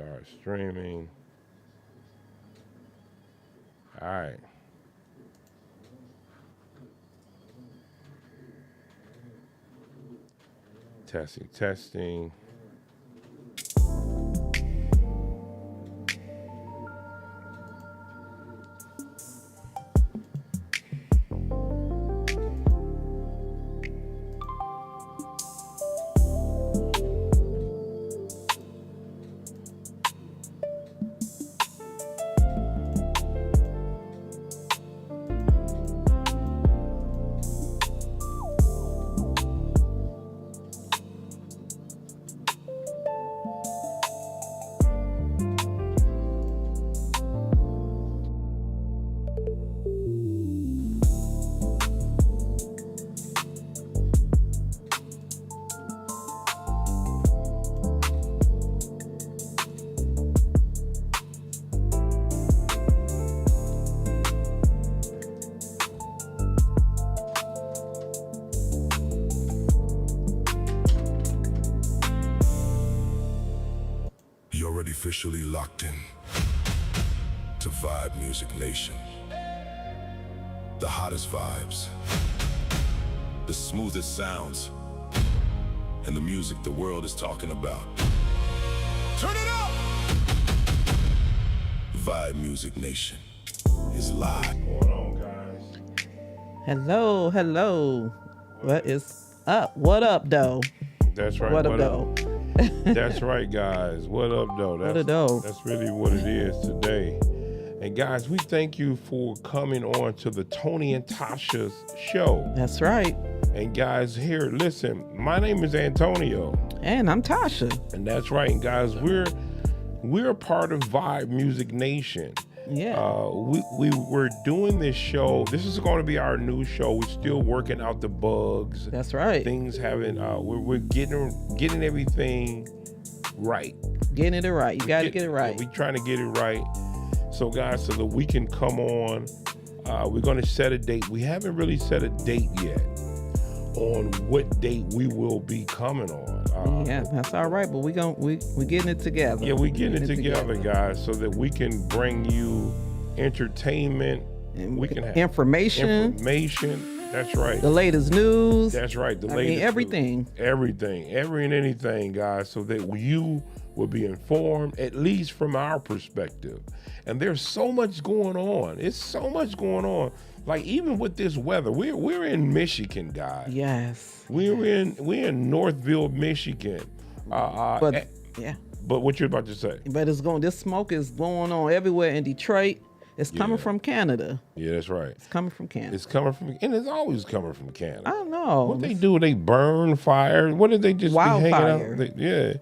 Start streaming. All right. Testing, testing. You're already officially locked in to Mvsic Nation. The hottest vibes, the smoothest sounds, and the music the world is talking about. Turn it up! Mvsic Nation is live. What's going on, guys? Hello. What is up? What up, though? That's right. What up, though? That's right, guys. What up, though? What up, though? That's really what it is today. And guys, we thank you for coming on to the Tony and Tasha's show. That's right. And guys, here, listen, my name is Antonio. And I'm Tasha. And that's right. And guys, we're a part of Mvsic Nation. Yeah. We're doing this show. This is going to be our new show. We're still working out the bugs. That's right. Things haven't. We're getting everything right. Getting it right. You got to get it right. We're trying to get it right. So guys, so that we can come on, we're going to set a date. We haven't really set a date yet on what date we will be coming on. Yeah, that's all right. But we're getting it together. Yeah, we're getting it together, guys, so that we can bring you entertainment. And we can have information. That's right. The latest news. That's right. The latest everything. News. Everything. Every and anything, guys, so that you will be informed, at least from our perspective. And there's so much going on. It's so much going on. Like even with this weather, we're in Michigan, guys. Yes. We're in Northville, Michigan. But what you're about to say? But this smoke is going on everywhere in Detroit. It's coming from Canada. Yeah, that's right. It's coming from Canada. It's coming from, and it's always coming from Canada. I don't know. What they do? They burn fire. What did they just Wildfire. be hanging out?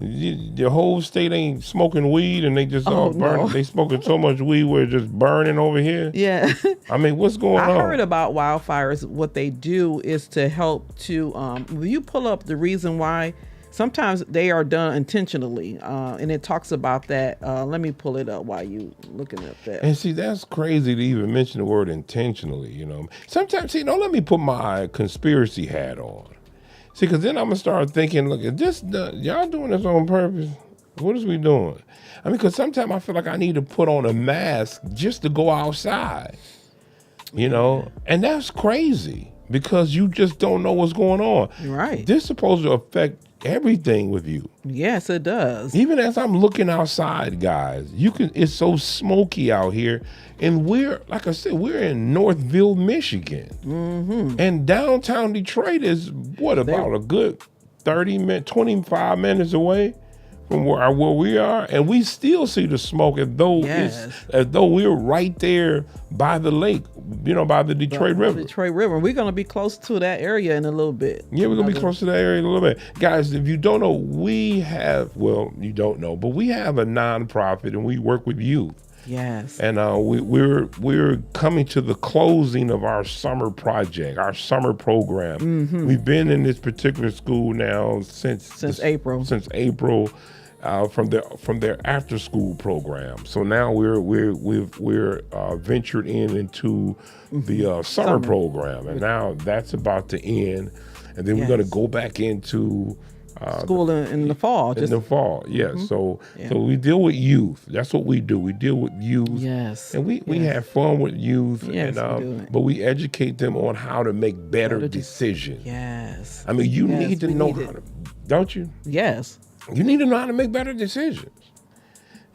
The whole state ain't smoking weed, and they just all burning. No. They smoking so much weed where it's just burning over here. Yeah. I mean, what's going on? I heard about wildfires. What they do is to help to, will you pull up the reason why? Sometimes they are done intentionally, and it talks about that. Let me pull it up while you looking at that. And see, that's crazy to even mention the word intentionally, you know. Sometimes, see, don't let me put my conspiracy hat on. See, because then I'm going to start thinking, look, is y'all doing this on purpose? What is we doing? I mean, because sometimes I feel like I need to put on a mask just to go outside, you know, and that's crazy because you just don't know what's going on. Right. This is supposed to affect everything with you. Yes, it does. Even as I'm looking outside, guys, it's so smoky out here. And like I said, we're in Northville, Michigan. Mm-hmm. And downtown Detroit is about a good 25 minutes away from where we are. And we still see the smoke as though we're right there by the lake, you know, by the Detroit River. Detroit River. We're going to be close to that area in a little bit. Yeah, we're going to be close to that area in a little bit. Guys, if you don't know, you don't know, but we have a nonprofit and we work with youth. Yes. And we're coming to the closing of our summer project, our summer program. Mm-hmm. We've been in this particular school now since April. Since April. From their after school program. So now we're ventured into the summer program, and now that's about to end, and then we're going to go back into School in the fall. In the fall, yeah. So we deal with youth. That's what we do. We deal with youth. Yes. And we have fun with youth. Yes, and, but we educate them on how to make better decisions. Yes. I mean, you need to know how to, don't you? Yes. You need to know how to make better decisions.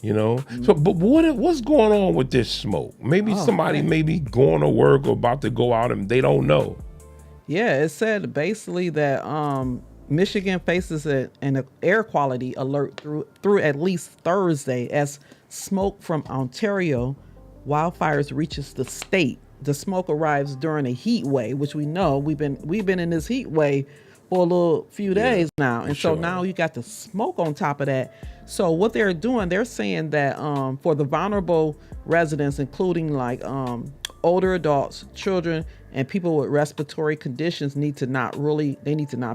You know? So, but what's going on with this smoke? Maybe somebody may be going to work or about to go out and they don't know. Yeah, it said basically that Michigan faces an air quality alert through at least Thursday as smoke from Ontario wildfires reaches the state. The smoke arrives during a heat wave, which we know we've been in this heat wave for a little few days now, and so now you got the smoke on top of that. So what they're doing, they're saying that for the vulnerable residents, including like older adults, children, and people with respiratory conditions need to not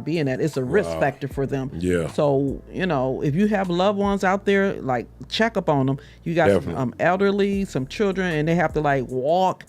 be in that. It's a risk factor for them. Yeah. So, if you have loved ones out there, like check up on them. You got some elderly, some children, and they have to like walk,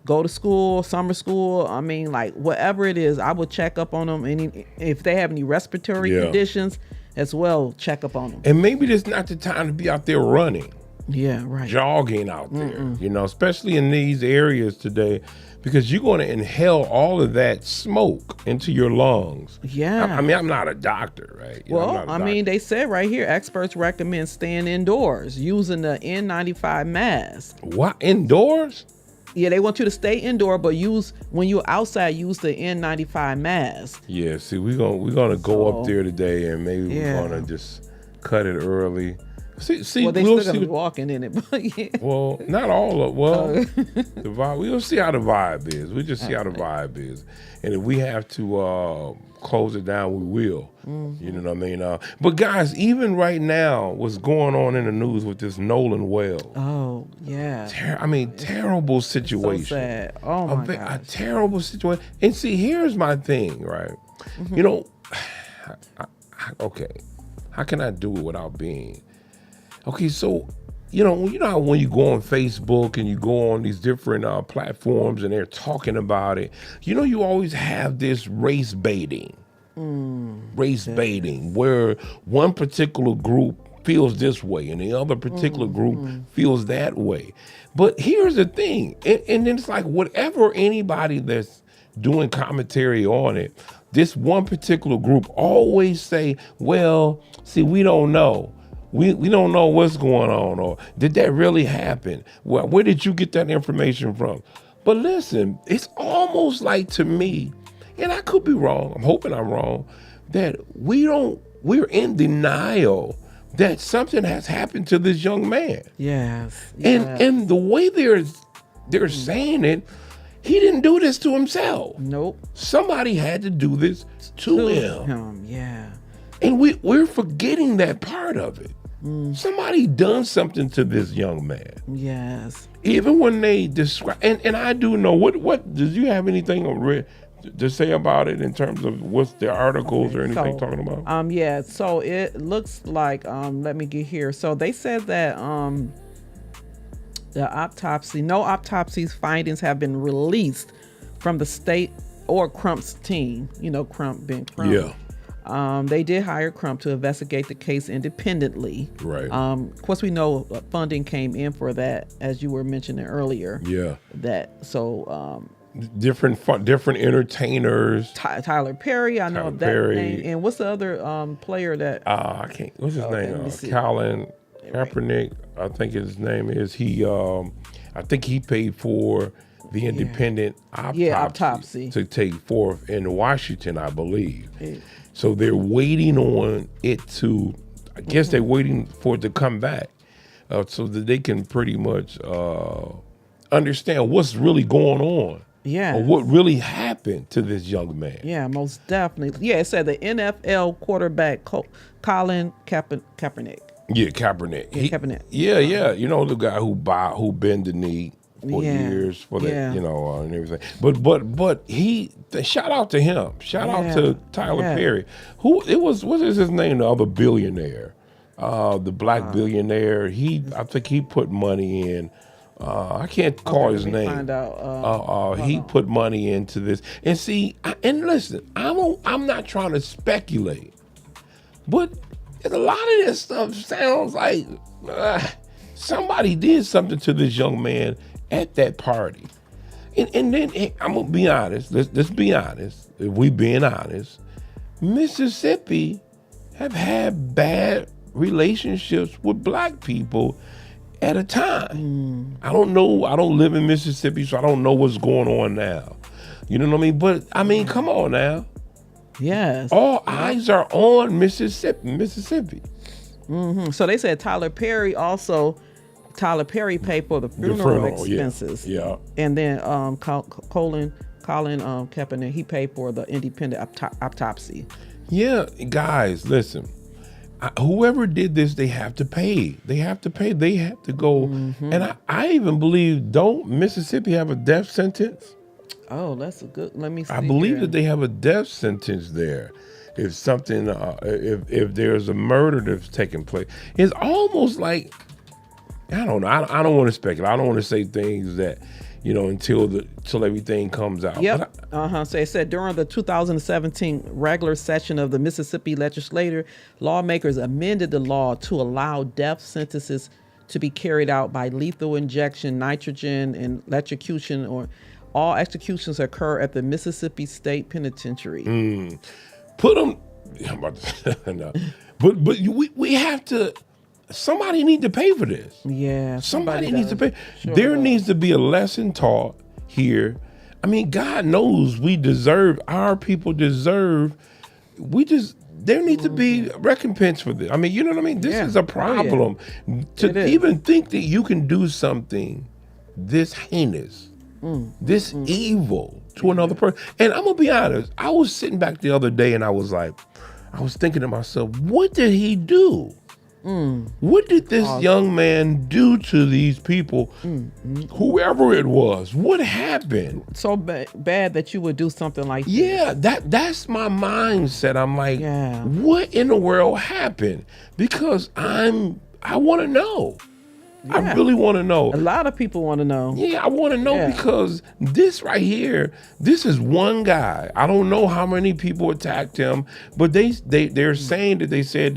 go to school, summer school. I mean, like whatever it is, I would check up on them. And if they have any respiratory conditions as well, check up on them. And maybe this not the time to be out there running. Yeah, right. Jogging out there, especially in these areas today, because you're going to inhale all of that smoke into your lungs. Yeah. I mean, I'm not a doctor, right? I mean, they said right here, experts recommend staying indoors using the N95 mask. What? Indoors? Yeah, they want you to stay indoor, but when you're outside, use the N95 mask. Yeah, see, we're gonna go up there today, and maybe we're gonna just cut it early. See, well, they we'll still gonna be walking in it, but yeah. Well, not all of the vibe. We'll see how the vibe is. We just see how the vibe is, and if we have to close it down, we will. You know what I mean? But guys, even right now, what's going on in the news with this Nolan Wells? Oh yeah. Terrible situation. So sad. Oh my gosh. A terrible situation. And see, here's my thing, right? Okay, how can I do it without being? Okay, so, how when you go on Facebook and you go on these different platforms and they're talking about it, you always have this race baiting. Race baiting, where one particular group feels this way and the other particular group feels that way. But here's the thing, and then it's like whatever anybody that's doing commentary on it, this one particular group always say, well, see, we don't know. We don't know what's going on, or did that really happen? Well, where did you get that information from? But listen, it's almost like, to me, and I could be wrong, I'm hoping I'm wrong, that we're in denial that something has happened to this young man. Yes. And the way they're saying it, he didn't do this to himself. Nope. Somebody had to do this to him. Yeah. And we're forgetting that part of it. Somebody done something to this young man. Yes. Even when they describe, and I do know, what did you have anything to say about it in terms of what's the articles or anything talking about? Yeah, so it looks like, let me get here. So they said that no autopsy's findings have been released from the state or Crump's team. Crump being Crump. Yeah. They did hire Crump to investigate the case independently. Right. Of course, we know funding came in for that, as you were mentioning earlier. Yeah. Different entertainers. Tyler Perry, I know of that name. And what's the other player that? I can't. What's his name? Colin Kaepernick. I think his name is. I think he paid for the independent autopsy to take forth in Washington, I believe. So they're waiting on it to, I guess they're waiting for it to come back so that they can pretty much understand what's really going on. Yeah. Or what really happened to this young man. Yeah, most definitely. Yeah, it said the NFL quarterback Colin Kaepernick. Yeah, Kaepernick. Kaepernick. Yeah. The guy who bend the knee for years for that, and everything. But he, shout out to him. Shout out to Tyler Perry. What is his name? The other billionaire, the black billionaire. I think he put money in. I can't call his name. Find out. He put money into this, and see, and listen, I'm not trying to speculate, But a lot of this stuff sounds like somebody did something to this young man at that party. And then I'm gonna be honest. Let's be honest. If we being honest, Mississippi have had bad relationships with black people at a time. I don't know. I don't live in Mississippi, so I don't know what's going on now. You know what I mean? But I mean, come on now. Yes. All eyes are on Mississippi. So they said Tyler Perry paid for the funeral expenses. Yeah. And then Colin Kaepernick, he paid for the independent autopsy. Yeah, guys, listen. Whoever did this, they have to pay. They have to pay. They have to go. And I even believe, don't Mississippi have a death sentence? Oh, that's a good. Let me see. I believe that they have a death sentence there. If something, if there's a murder that's taking place, it's almost like, I don't know. I don't want to speculate. I don't want to say things that, until everything comes out. Yep. So it said during the 2017 regular session of the Mississippi legislature, lawmakers amended the law to allow death sentences to be carried out by lethal injection, nitrogen, and electrocution, or all executions occur at the Mississippi State Penitentiary. Put them. I'm about to, no. But we have to. Somebody need to pay for this. Yeah. Somebody needs to pay. Sure there does. needs to be a lesson taught here. I mean, God knows we deserve. Our people deserve. There needs to be recompense for this. I mean, you know what I mean? This is a problem. To even think that you can do something this heinous, this evil to another person. And I'm gonna be honest. I was sitting back the other day and I was thinking to myself, what did he do? What did this young man do to these people, whoever it was? What happened? So bad that you would do something like Yeah, that's my mindset. I'm like, what in the world happened? Because I want to know. Yeah. I really want to know. A lot of people want to know. Yeah, I want to know because this right here, this is one guy. I don't know how many people attacked him, but they're saying that they said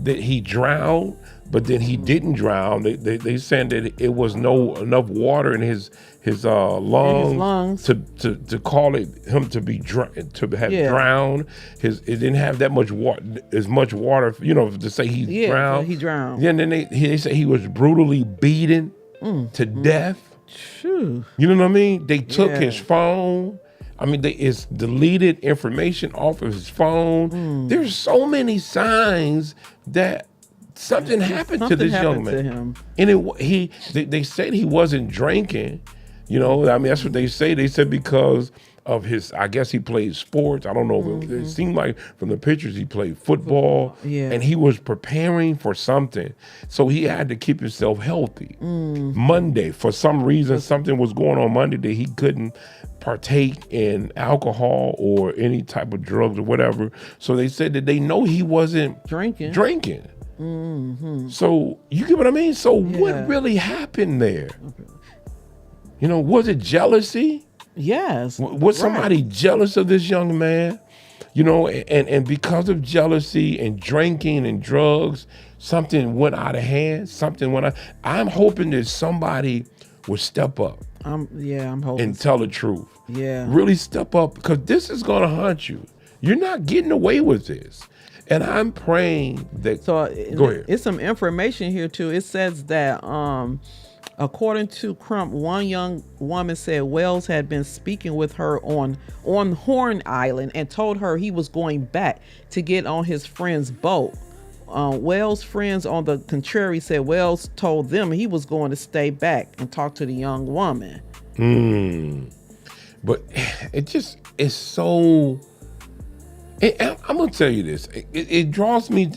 that he drowned, but then he didn't drown. They said that it was enough water in his lungs to call him to be drowned. It didn't have that much water, as much water, to say he drowned. He drowned. Yeah, and then they said he was brutally beaten to death. Phew. You know what I mean? They took his phone. I mean, it's deleted information off of his phone. There's so many signs that something happened to this young man. To him. And they said he wasn't drinking. I mean, that's what they say. They said because of I guess he played sports. I don't know. It seemed like from the pictures he played football. Yeah. And he was preparing for something. So he had to keep himself healthy. Monday, for some reason, something was going on Monday that he couldn't partake in alcohol or any type of drugs or whatever. So they said that they know he wasn't drinking. So you get what I mean? So what really happened there? Was it jealousy? Yes. Was somebody jealous of this young man? And because of jealousy and drinking and drugs, something went out of hand. I'm hoping that somebody will step up. I'm hoping. And tell the truth. Yeah. Really step up, because this is going to haunt you. You're not getting away with this. And I'm praying that. So go ahead. It's some information here too. It says that according to Crump, one young woman said Wells had been speaking with her on Horn Island and told her he was going back to get on his friend's boat. Wells' friends, on the contrary, said Wells told them he was going to stay back and talk to the young woman. But it's so. I'm gonna tell you this. It draws me.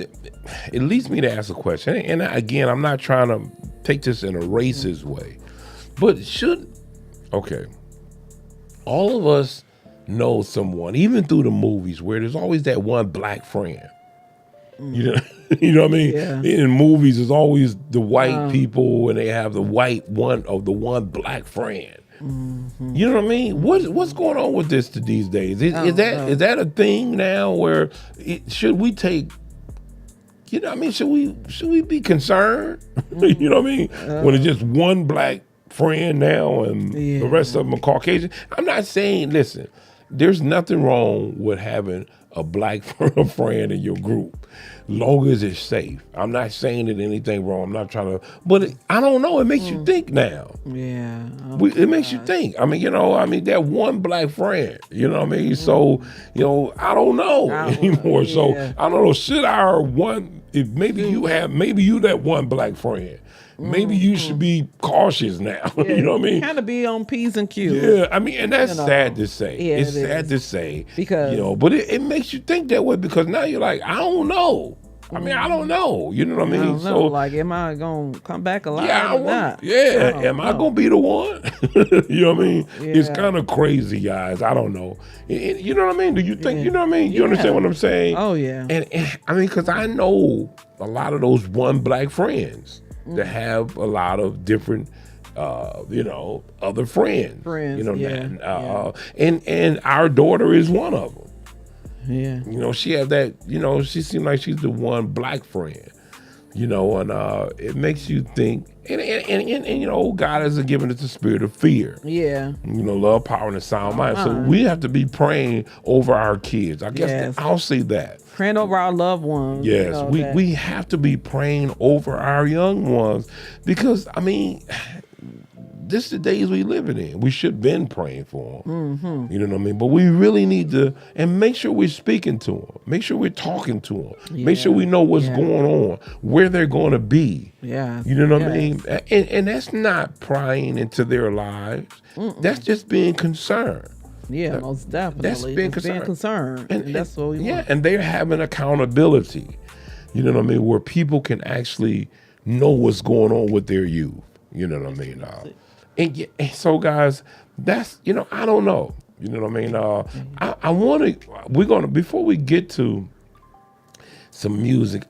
It leads me to ask a question. And again, I'm not trying to take this in a racist way, but all of us know someone, even through the movies, where there's always that one black friend. You know what I mean? Yeah. In movies, there's always the white people, and they have the one black friend. You know what I mean? What's going on with this these days? Is that a thing now where should we take you know what I mean? Should we be concerned? You know what I mean? When it's just one black friend now and the rest of them are Caucasian. I'm not saying, listen, there's nothing wrong with having a black friend in your group, long as it's safe. I'm not saying that anything wrong. I'm not trying to, but I don't know. It makes you think now. Yeah. It makes you think. I mean, that one black friend, you know what I mean? So, I don't know anymore. So I don't know. Should our one, if maybe you that one black friend, maybe you should be cautious now. You know what I mean? Kind of be on P's and Q's. Yeah, I mean, and that's sad to say. Yeah, it's sad to say. Because but it makes you think that way because now you're like, I don't know. I mean, I don't know. You know what I mean? I don't know. Like, am I gonna come back alive or not? Yeah, am I gonna be the one? You know what I mean? Yeah. It's kind of crazy, guys. I don't know. You know what I mean? Do you think? You know what I mean? You understand what I'm saying? Oh yeah. And I mean, because I know a lot of those one black friends that have a lot of different, other friends. And our daughter is one of them. Yeah. She have that, she seems like she's the one black friend, and it makes you think, and God hasn't given us the spirit of fear. Yeah. Love, power, and a sound mind. So we have to be praying over our kids. I guess I'll say that. Praying over our loved ones. Yes, we have to be praying over our young ones because, I mean, this is the days we living in. We should have been praying for them. Mm-hmm. You know what I mean? But we really need to, and make sure we're speaking to them. Make sure we're talking to them. Yeah. Make sure we know what's going on, where they're going to be. Yeah. You know what I mean? And that's not prying into their lives. That's just being concerned. Yeah, most definitely. That's being concerned. And that's what we want. Yeah, and they're having accountability. You know what I mean? Where people can actually know what's going on with their youth. You know what I mean? And so, guys, that's, I don't know. You know what I mean? I want to, before we get to some music,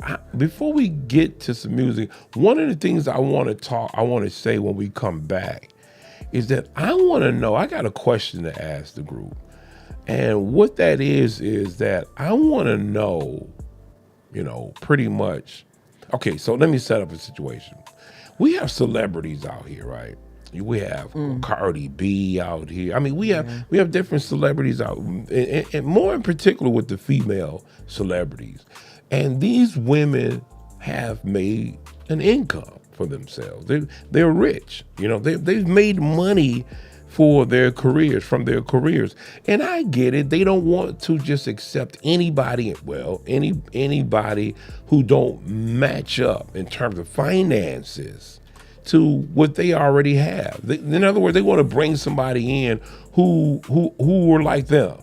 one of the things I want to say when we come back is that I want to know, I got a question to ask the group. And what that is that I want to know, pretty much. Okay, so let me set up a situation. We have celebrities out here, right? We have Cardi B out here. I mean, we have different celebrities out, and more in particular with the female celebrities. And these women have made an income for themselves. They're rich. They've made money for their careers, from their careers. And I get it. They don't want to just accept anybody, anybody who don't match up in terms of finances to what they already have. In other words, they want to bring somebody in who are like them.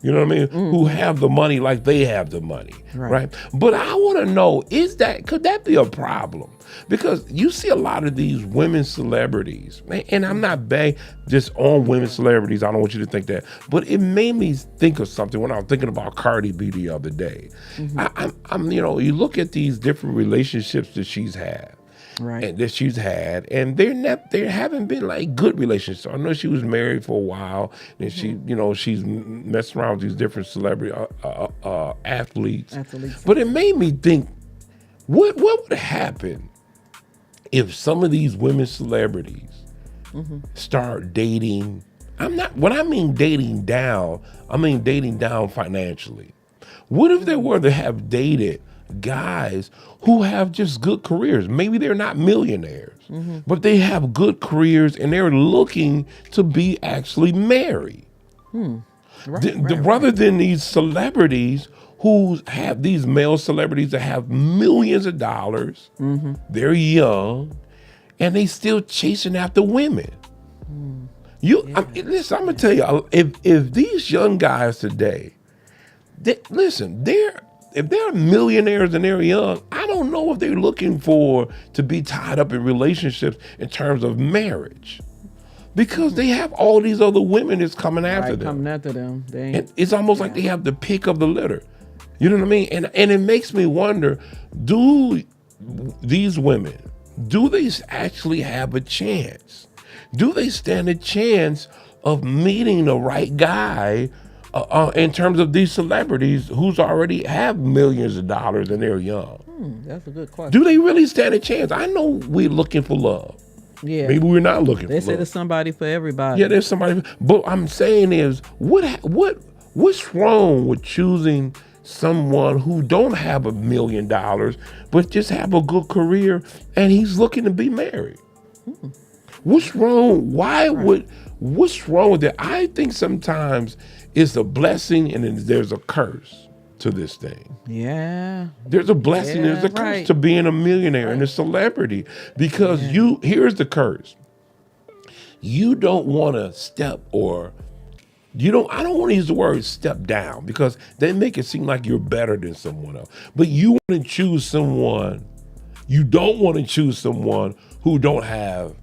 You know what I mean? Who have the money like they have the money, right? But I want to know, could that be a problem? Because you see a lot of these women celebrities, and I'm not bad just on women celebrities. I don't want you to think that, but it made me think of something when I was thinking about Cardi B the other day. You look at these different relationships that she's had. Right. And that she's had, and they haven't been like good relationships. I know she was married for a while, and she's messing around with these different celebrity athletes. But it made me think, what would happen if some of these women celebrities start dating? When I mean dating down, I mean dating down financially. What if they were to have dated guys who have just good careers? Maybe they're not millionaires, but they have good careers and they're looking to be actually married. Rather than these celebrities who have these male celebrities that have millions of dollars, they're young, and they still chasing after women. Listen, I'm gonna tell you, if these young guys today, if they're millionaires and they're young, I don't know if they're looking to be tied up in relationships in terms of marriage, because they have all these other women that's coming after them. And it's almost like they have the pick of the litter. You know what I mean? And it makes me wonder, do these women, do they actually have a chance? Do they stand a chance of meeting the right guy in terms of these celebrities who's already have millions of dollars and they're young? That's a good question. Do they really stand a chance? I know we're looking for love. Yeah. Maybe we're not looking They for say love. there's somebody for everybody. Yeah, there's somebody. But I'm saying is, what's wrong with choosing someone who don't have $1 million, but just have a good career, and he's looking to be married? What's wrong? What's wrong with that? I think sometimes it's a blessing and then there's a curse to this thing. Yeah. There's a blessing, there's a curse right. to being a millionaire and a celebrity, because here's the curse. You don't want to I don't want to use the word step down, because they make it seem like you're better than someone else. But you want to choose someone, you don't want to choose someone who don't have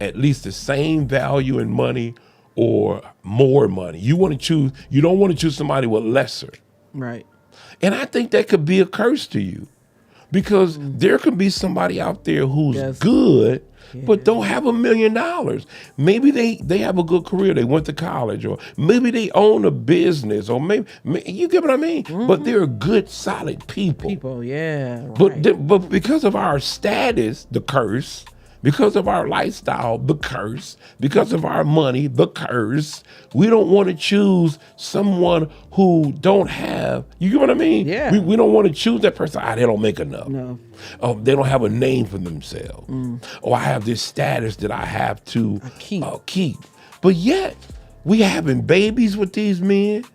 at least the same value in money or more money. You don't want to choose somebody with lesser. Right. And I think that could be a curse to you, because there could be somebody out there who's good, but don't have $1 million. Maybe they have a good career. They went to college, or maybe they own a business, or maybe you get what I mean? But they're good, solid people. Yeah. Right. But because of our status, the curse, because of our lifestyle, the curse, because of our money, the curse, we don't want to choose someone who don't have, you get what I mean? Yeah. We don't want to choose that person. They don't make enough. No. Oh, they don't have a name for themselves. Or I have this status that I have to keep. But yet, we having babies with these men,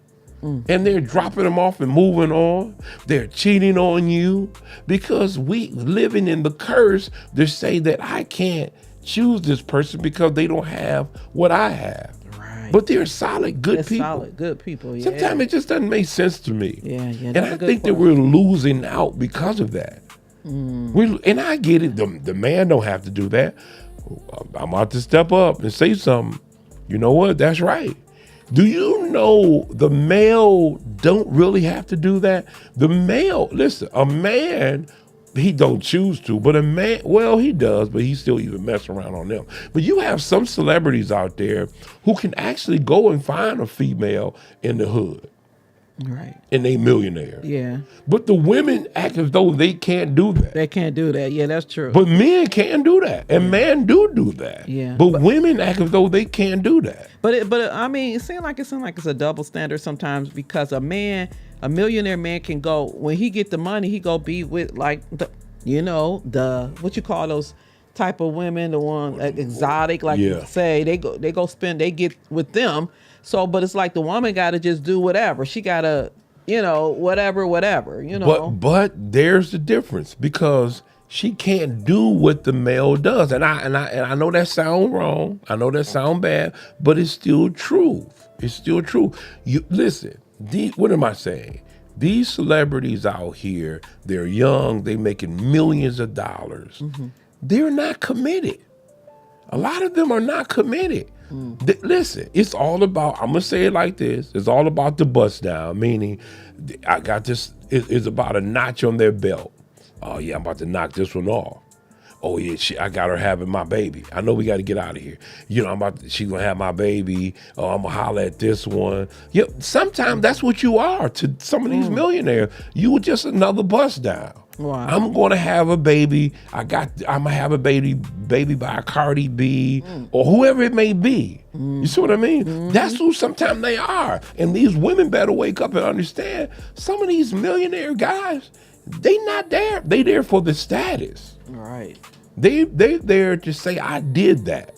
and they're dropping them off and moving on. They're cheating on you, because we living in the curse to say that I can't choose this person because they don't have what I have. Right. But they're solid, good people. Solid, good people. Yeah. Sometimes it just doesn't make sense to me. Yeah. And I think that we're losing out because of that. And I get it. The man don't have to do that. I'm about to step up and say something. You know what? That's right. Do you know the male don't really have to do that? The male, listen, a man, he don't choose to, but a man, well, he does, but he still even mess around on them. But you have some celebrities out there who can actually go and find a female in the hood. Right. And they millionaire. Yeah. But the women act as though they can't do that. They can't do that. Yeah, that's true. But men can do that, and men do that. Yeah. But women act as though they can't do that. But I mean, it seems like it's a double standard sometimes, because a millionaire man can go, when he get the money, he go be with like the what you call those type of women, the one exotic, like you say, they go spend, they get with them. So, but it's like the woman got to just do whatever. She got to, whatever. But there's the difference, because she can't do what the male does. And I know that sound wrong. I know that sound bad, but it's still true. It's still true. You listen, what am I saying? These celebrities out here, they're young, they making millions of dollars. They're not committed. A lot of them are not committed. Listen, it's all about, I'm going to say it like this, it's all about the bust down, meaning I got this, it's about a notch on their belt. Oh yeah, I'm about to knock this one off. Oh yeah, I got her having my baby. I know we got to get out of here. She's going to have my baby. Oh, I'm going to holler at this one. Yeah, sometimes that's what you are to some of these millionaires. You were just another bust down. Wow. I'm going to have a baby. I'm going to have a baby by a Cardi B or whoever it may be. You see what I mean? That's who sometimes they are. And these women better wake up and understand, some of these millionaire guys, they not there. They there for the status. Right. They there to say, I did that.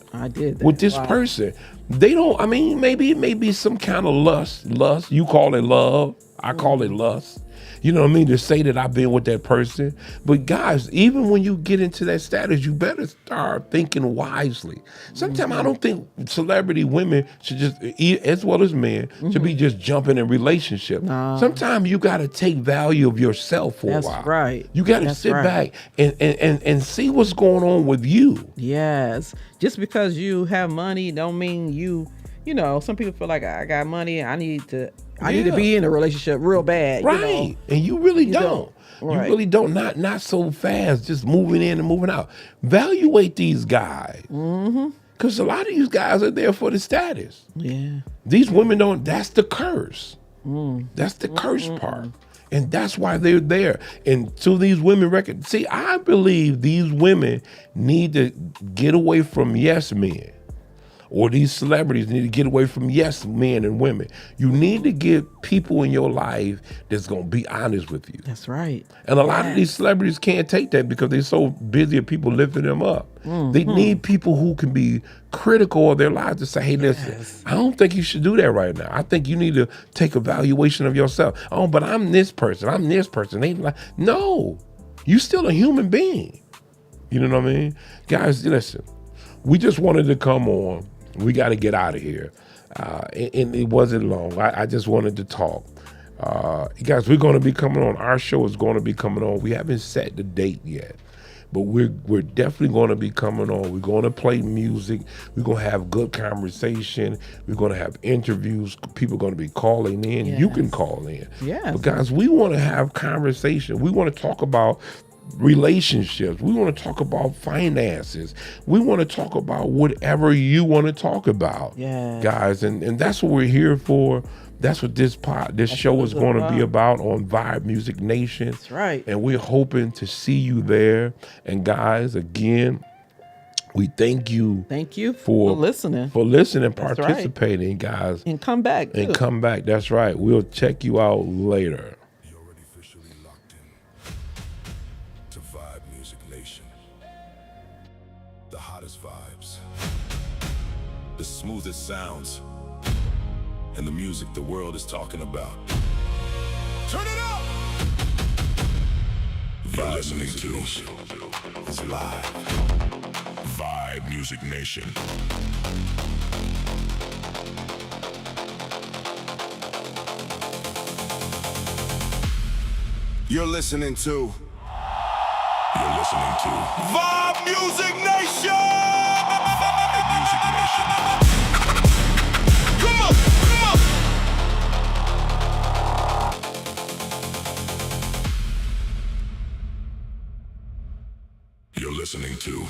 With this person. They don't, maybe it may be some kind of lust. You call it love. I call it lust. You know what I mean? To say that I've been with that person. But guys, even when you get into that status, you better start thinking wisely. Sometimes I don't think celebrity women should just, as well as men, should be just jumping in relationships. No. Sometimes you got to take value of yourself for a while. That's right. You got to sit back and see what's going on with you. Yes. Just because you have money don't mean some people feel like, I got money, I need to be in a relationship real bad. Right. And you really don't. Right. You really don't. Not so fast, just moving in and moving out. Evaluate these guys. Because a lot of these guys are there for the status. Yeah. These women don't. That's the curse. That's the curse part. And that's why they're there. And so these women see, I believe these women need to get away from yes men. Or these celebrities need to get away from yes men and women. You need to get people in your life that's gonna be honest with you. That's right. And a lot of these celebrities can't take that because they're so busy of people lifting them up. They need people who can be critical of their lives to say, hey, listen, I don't think you should do that right now. I think you need to take evaluation of yourself. Oh, but I'm this person. I'm this person. They like, no, you still a human being. You know what I mean? Guys, listen, we just wanted to come on. We got to get out of here. And it wasn't long. I just wanted to talk. Guys, we're going to be coming on. Our show is going to be coming on. We haven't set the date yet, but we're definitely going to be coming on. We're going to play music. We're going to have good conversation. We're going to have interviews. People are going to be calling in. Yes. You can call in. Yes. But guys, we want to have conversation. We want to talk about relationships. We want to talk about finances. We want to talk about whatever you want to talk about, guys. And that's what we're here for. That's what this show is going to be about on Vibe Music Nation. That's right. And we're hoping to see you there. And guys, again, we thank you. Thank you for listening. For listening, That's participating, guys. And come back. And come back. That's right. We'll check you out later. The smoothest sounds and the music the world is talking about. Turn it up! You're listening to is live. Vibe Music Nation. You're listening to Vibe Music Nation! Music Nation. Come on, come on. You're listening to